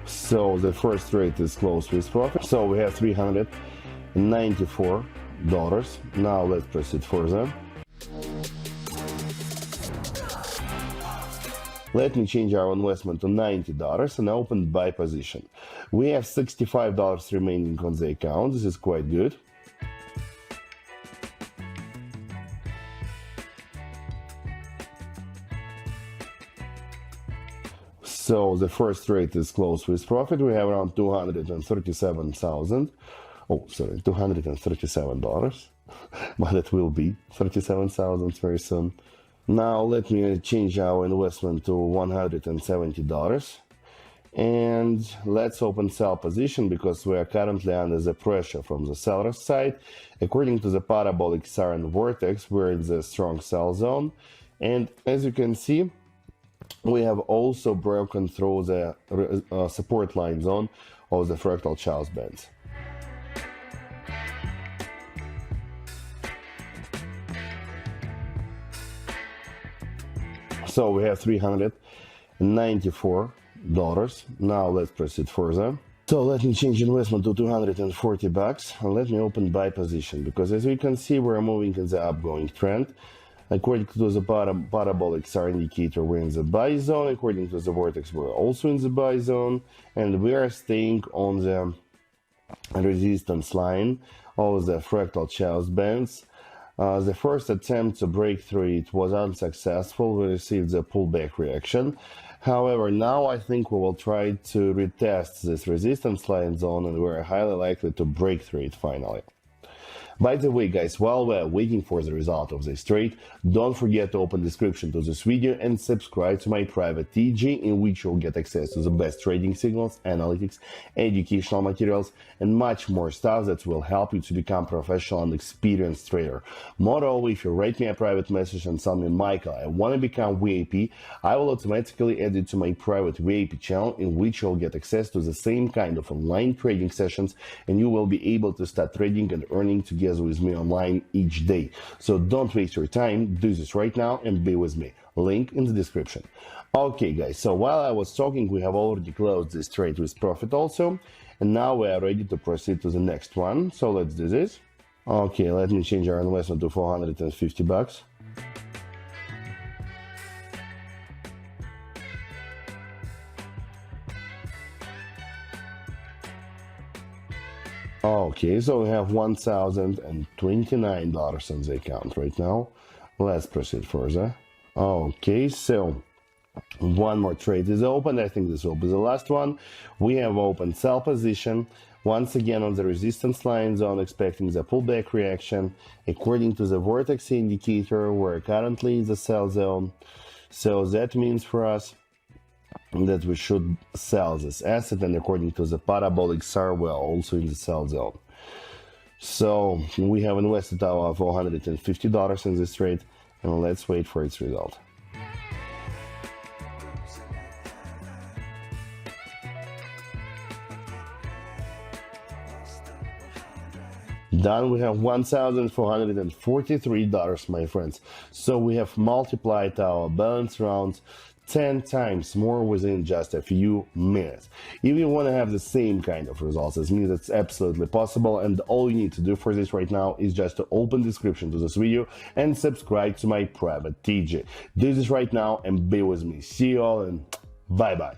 So the first trade is closed with profit. So we have $394. Now let's proceed further. Let me change our investment to $90 and open buy position. We have $65 remaining on the account. This is quite good. So the first trade is closed with profit. We have around $237,000. Oh, sorry, $237. But it will be $37,000 very soon. Now let me change our investment to $170. And let's open sell position because we are currently under the pressure from the seller's side. According to the parabolic siren vortex, we're in the strong sell zone. And as you can see, we have also broken through the support line zone of the fractal Charles bands. So we have $394. Now let's proceed further. So let me change investment to $240 and let me open buy position because as we can see, we're moving in the upgoing trend. According to the parabolic SAR indicator, we're in the buy zone. According to the vortex, we're also in the buy zone. And we are staying on the resistance line of the fractal Charles bands. The first attempt to break through it was unsuccessful. We received the pullback reaction. However, now I think we will try to retest this resistance line zone and we're highly likely to break through it finally. By the way, guys, while we're waiting for the result of this trade, don't forget to open description to this video and subscribe to my private TG, in which you'll get access to the best trading signals, analytics, educational materials, and much more stuff that will help you to become professional and experienced trader. Moreover, if you write me a private message and tell me, Michael, I want to become VIP, I will automatically add you to my private VIP channel, in which you'll get access to the same kind of online trading sessions, and you will be able to start trading and earning together with me online each day. So don't waste your time, do this right now and be with me. Link in the description. Okay guys, so while I was talking, we have already closed this trade with profit also, and now we are ready to proceed to the next one. So let's do this. Okay, let me change our investment to $450. Okay, so we have $1,029 on the account right now. Let's proceed further. Okay, so one more trade is open. I think this will be the last one. We have open sell position. Once again on the resistance line zone, expecting the pullback reaction. According to the vortex indicator, we're currently in the sell zone. So that means for us that we should sell this asset, and according to the parabolic SAR, we're also in the sell zone. So we have invested our $450 in this trade, and let's wait for its result. Done, we have $1,443, my friends. So we have multiplied our balance rounds 10 times more within just a few minutes. If you want to have the same kind of results as me, that's absolutely possible, and all you need to do for this right now is just to open description to this video and subscribe to my private TG. Do this right now and be with me. See you all and bye bye.